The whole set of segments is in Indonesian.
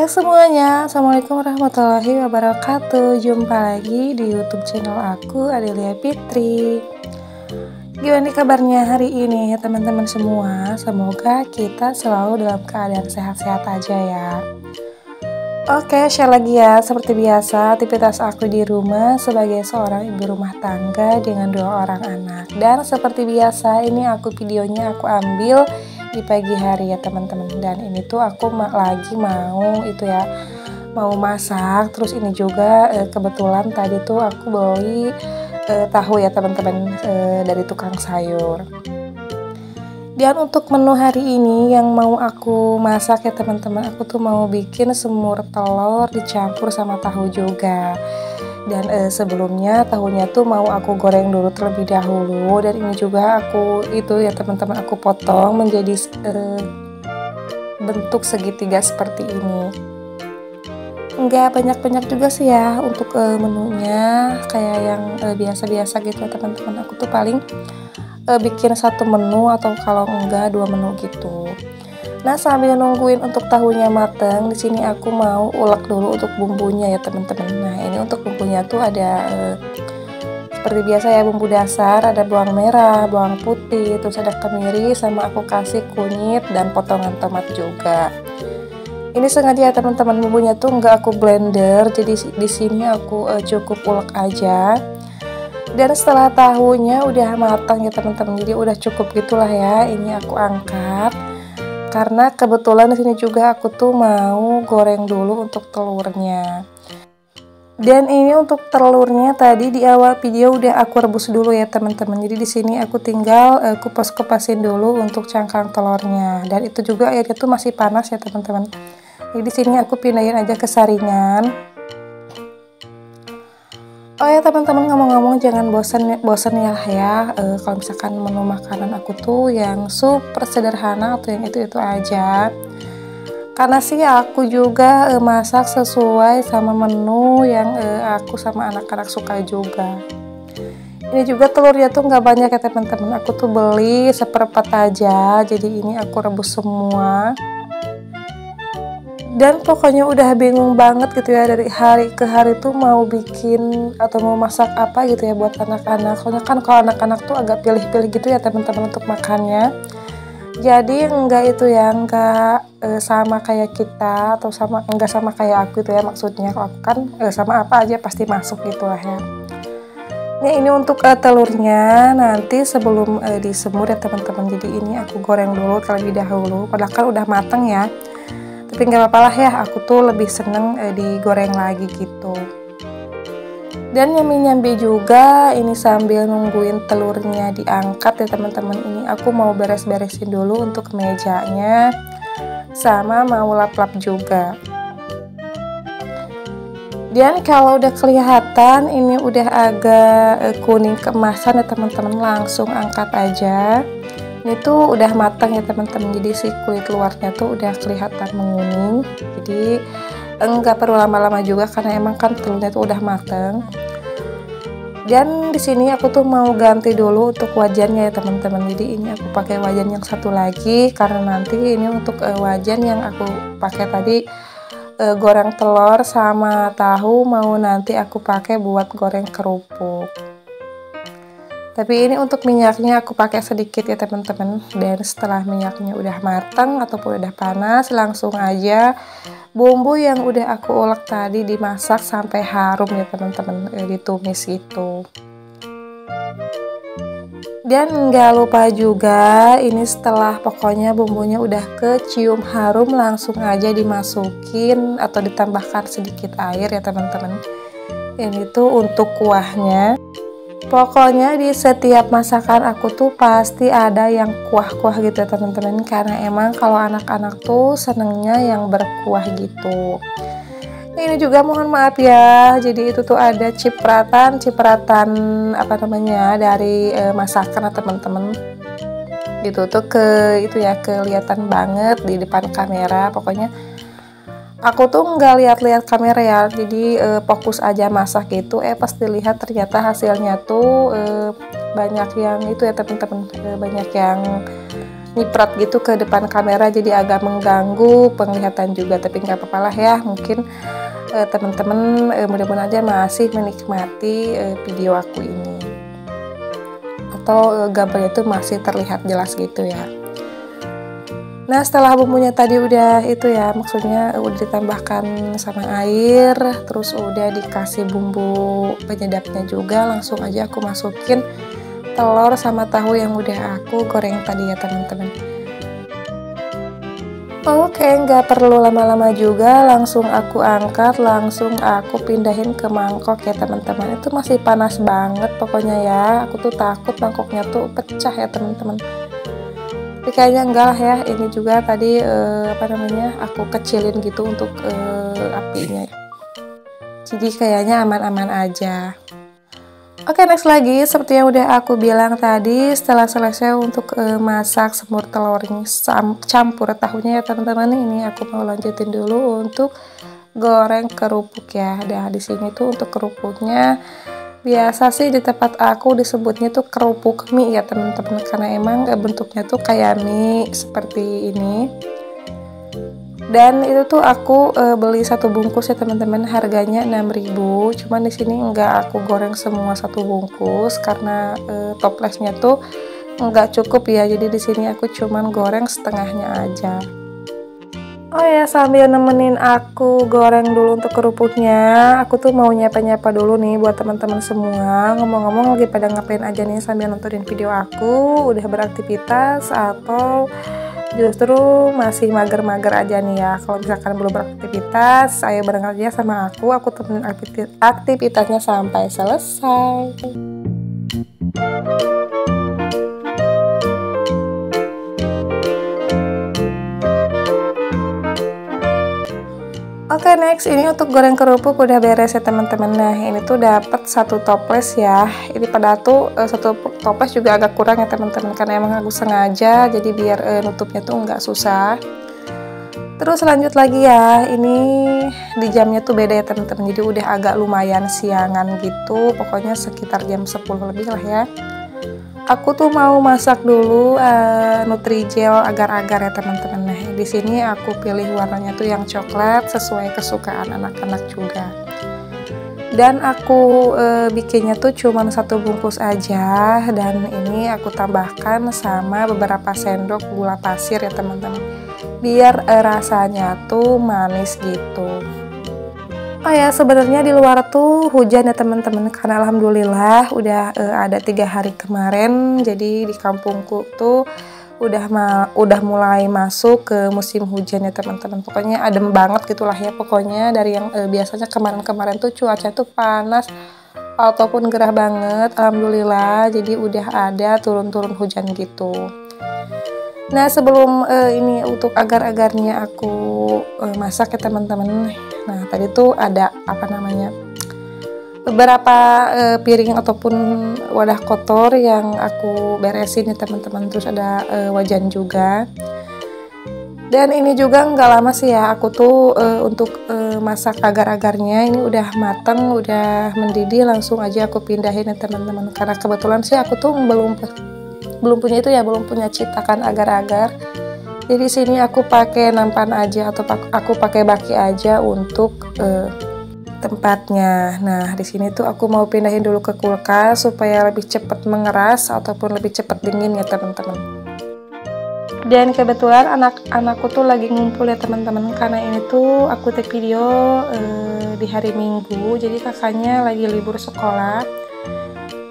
Hai semuanya, Assalamualaikum warahmatullahi wabarakatuh. Jumpa lagi di YouTube channel aku, Adelia Fitri. Gimana kabarnya hari ini ya teman-teman semua? Semoga kita selalu dalam keadaan sehat-sehat aja ya. Oke, share lagi ya. Seperti biasa, aktivitas aku di rumah sebagai seorang ibu rumah tangga dengan 2 orang anak. Dan seperti biasa, ini videonya aku ambil di pagi hari ya teman-teman. Dan ini tuh aku lagi mau masak. Terus ini juga kebetulan tadi tuh aku beli tahu ya teman-teman dari tukang sayur. Dan untuk menu hari ini yang mau aku masak ya teman-teman, aku tuh mau bikin semur telur dicampur sama tahu juga. Dan sebelumnya tahunya tuh mau aku goreng dulu terlebih dahulu. Dan ini juga aku teman-teman aku potong menjadi bentuk segitiga seperti ini. Enggak banyak-banyak juga sih ya untuk menunya, kayak yang biasa-biasa gitu ya teman-teman. Aku tuh paling bikin 1 menu atau kalau enggak 2 menu gitu. Nah, sambil nungguin untuk tahunya mateng, di sini aku mau ulek dulu untuk bumbunya ya teman-teman. Nah, ini untuk bumbunya tuh ada seperti biasa ya, bumbu dasar, ada bawang merah, bawang putih, terus ada kemiri, sama aku kasih kunyit dan potongan tomat juga. Ini sengaja ya teman-teman, bumbunya tuh enggak aku blender, jadi di sini aku cukup ulek aja. Dan setelah tahunya udah matang ya teman-teman, jadi udah cukup gitulah ya. Ini aku angkat karena kebetulan di sini juga aku tuh mau goreng dulu untuk telurnya. Dan ini untuk telurnya tadi di awal video udah aku rebus dulu ya teman-teman. Jadi di sini aku tinggal kupas-kupasin dulu untuk cangkang telurnya. Dan itu juga airnya tuh masih panas ya teman-teman. Jadi di sini aku pindahin aja ke saringan. Oh ya teman-teman, ngomong-ngomong jangan bosan ya kalau misalkan menu makanan aku tuh yang super sederhana atau yang itu aja. Karena sih aku juga masak sesuai sama menu yang aku sama anak-anak suka juga. Ini juga telurnya tuh nggak banyak ya teman-teman, aku tuh beli seperempat aja, jadi ini aku rebus semua. Dan pokoknya udah bingung banget gitu ya, dari hari ke hari tuh mau bikin atau mau masak apa gitu ya buat anak-anak. Soalnya kan kalau anak-anak tuh agak pilih-pilih gitu ya teman-teman untuk makannya. Jadi enggak sama kayak kita, atau enggak sama kayak aku itu ya, maksudnya kalau aku kan sama apa aja pasti masuk gitu lah ya. Ini untuk telurnya nanti sebelum disemur ya teman-teman. Jadi ini aku goreng dulu terlebih dahulu, padahal kan udah matang ya. Tapi nggak apa-apa lah ya, aku tuh lebih seneng digoreng lagi gitu. Dan nyambi-nyambi juga ini sambil nungguin telurnya diangkat ya teman-teman. Ini aku mau beres-beresin dulu untuk mejanya, sama mau lap-lap juga. Dan kalau udah kelihatan ini udah agak kuning keemasan ya teman-teman, langsung angkat aja. Ini tuh udah matang ya teman-teman, jadi si kulit luarnya tuh udah kelihatan menguning. Jadi enggak perlu lama-lama juga karena emang kan telurnya tuh udah matang. Dan di sini aku tuh mau ganti dulu untuk wajannya ya teman-teman. Jadi ini aku pakai wajan yang satu lagi karena nanti ini untuk wajan yang aku pakai tadi goreng telur sama tahu mau nanti aku pakai buat goreng kerupuk. Tapi ini untuk minyaknya aku pakai sedikit ya teman-teman. Dan setelah minyaknya udah matang ataupun udah panas, langsung aja bumbu yang udah aku ulek tadi dimasak sampai harum ya teman-teman, ditumis gitu. Dan nggak lupa juga ini setelah pokoknya bumbunya udah kecium harum, langsung aja dimasukin atau ditambahkan sedikit air ya teman-teman. Ini tuh untuk kuahnya. Pokoknya di setiap masakan aku tuh pasti ada yang kuah-kuah gitu ya teman-teman, karena emang kalau anak-anak tuh senengnya yang berkuah gitu. Ini juga mohon maaf ya, jadi itu tuh ada cipratan dari masakan teman-teman. Gitu tuh kelihatan banget di depan kamera. Pokoknya aku tuh nggak lihat-lihat kamera ya, jadi fokus aja masak gitu. Pas dilihat ternyata hasilnya tuh banyak yang itu ya teman-teman, banyak yang nyiprat gitu ke depan kamera, jadi agak mengganggu penglihatan juga, tapi nggak apa-apa lah ya. Mungkin teman-teman mudah-mudahan aja masih menikmati video aku ini, atau gambarnya itu masih terlihat jelas gitu ya. Nah, setelah bumbunya tadi udah itu ya, maksudnya udah ditambahkan sama air, terus udah dikasih bumbu penyedapnya juga, langsung aja aku masukin telur sama tahu yang udah aku goreng tadi ya teman-teman. Oke, nggak perlu lama-lama juga, langsung aku angkat, langsung aku pindahin ke mangkok ya teman-teman. Itu masih panas banget pokoknya ya, aku tuh takut mangkoknya tuh pecah ya teman-teman. Tapi kayaknya enggak lah ya, ini juga tadi aku kecilin gitu untuk apinya, jadi kayaknya aman-aman aja. Oke, next lagi seperti yang udah aku bilang tadi, setelah selesai untuk masak semur telur ini campur tahunya ya teman-teman, ini aku mau lanjutin dulu untuk goreng kerupuk ya. Nah, di sini tuh untuk kerupuknya biasa sih di tempat aku disebutnya tuh kerupuk mie ya teman-teman, karena emang bentuknya tuh kayak mie seperti ini. Dan itu tuh aku beli satu bungkus ya teman-teman, harganya 6.000. Cuman di sini enggak aku goreng semua satu bungkus karena toplesnya tuh enggak cukup ya. Jadi di sini aku cuman goreng setengahnya aja. Oh ya, sambil nemenin aku goreng dulu untuk kerupuknya, aku tuh mau nyapa-nyapa dulu nih buat teman-teman semua. Ngomong-ngomong lagi pada ngapain aja nih sambil nontonin video aku? Udah beraktivitas atau justru masih mager-mager aja nih ya? Kalau misalkan belum beraktivitas, ayo bareng aja sama aku temenin aktivitasnya sampai selesai. Oke, next ini untuk goreng kerupuk udah beres ya teman-teman. Nah, ini tuh dapat satu toples ya. Ini pada tuh satu toples juga agak kurang ya teman-teman, karena emang aku sengaja jadi biar nutupnya tuh nggak susah. Terus lanjut lagi ya, ini di jamnya tuh beda ya teman-teman, jadi udah agak lumayan siangan gitu, pokoknya sekitar jam 10 lebih lah ya. Aku tuh mau masak dulu Nutrijel agar-agar ya teman-teman. Nah, di sini aku pilih warnanya tuh yang coklat sesuai kesukaan anak-anak juga. Dan aku bikinnya tuh cuma satu bungkus aja, dan ini aku tambahkan sama beberapa sendok gula pasir ya teman-teman, biar rasanya tuh manis gitu. Oh ya, sebenarnya di luar tuh hujan ya teman-teman, karena alhamdulillah udah ada 3 hari kemarin, jadi di kampungku tuh udah mulai masuk ke musim hujan ya teman-teman. Pokoknya adem banget gitulah ya, pokoknya dari yang biasanya kemarin-kemarin tuh cuaca tuh panas ataupun gerah banget, alhamdulillah jadi udah ada turun-turun hujan gitu. Nah, sebelum ini untuk agar-agarnya aku masak ya teman-teman. Nah, tadi tuh ada beberapa piring ataupun wadah kotor yang aku beresin ya teman-teman. Terus ada wajan juga. Dan ini juga nggak lama sih ya, aku tuh untuk masak agar-agarnya ini udah mateng, udah mendidih, langsung aja aku pindahin ya teman-teman. Karena kebetulan sih aku tuh belum punya itu ya, belum punya cetakan agar-agar. Jadi sini aku pakai nampan aja atau aku pakai baki aja untuk tempatnya. Nah, di sini tuh aku mau pindahin dulu ke kulkas supaya lebih cepat mengeras ataupun lebih cepat dingin ya teman-teman. Dan kebetulan anak-anakku tuh lagi ngumpul ya teman-teman, karena ini tuh aku take video di hari Minggu, jadi kakaknya lagi libur sekolah.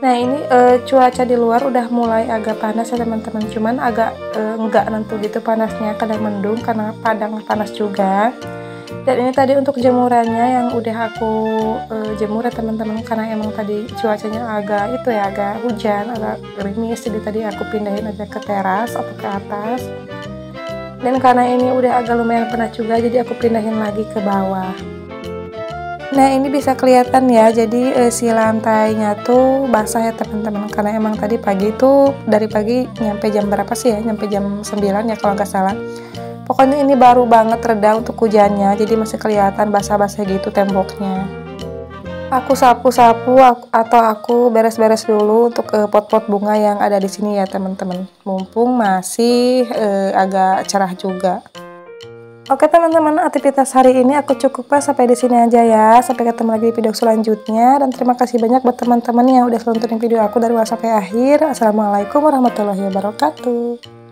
Nah, ini cuaca di luar udah mulai agak panas ya teman-teman, cuman agak enggak nentu gitu panasnya, kadang mendung karena padang panas juga. Dan ini tadi untuk jemurannya yang udah aku jemur ya teman-teman, karena emang tadi cuacanya agak hujan, agak gerimis, jadi tadi aku pindahin aja ke teras atau ke atas. Dan karena ini udah agak lumayan panas juga, jadi aku pindahin lagi ke bawah. Nah, ini bisa kelihatan ya, jadi si lantainya tuh basah ya teman-teman, karena emang tadi pagi tuh dari pagi nyampe jam berapa sih ya, nyampe jam 9 ya kalau nggak salah. Pokoknya ini baru banget reda untuk hujannya, jadi masih kelihatan basah-basah gitu temboknya. aku sapu-sapu atau aku beres-beres dulu untuk pot-pot bunga yang ada di sini ya teman-teman. Mumpung masih agak cerah juga. Oke teman-teman, aktivitas hari ini aku cukupkan sampai di sini aja ya. Sampai ketemu lagi di video selanjutnya, dan terima kasih banyak buat teman-teman yang udah nontonin video aku dari awal sampai akhir. Assalamualaikum warahmatullahi wabarakatuh.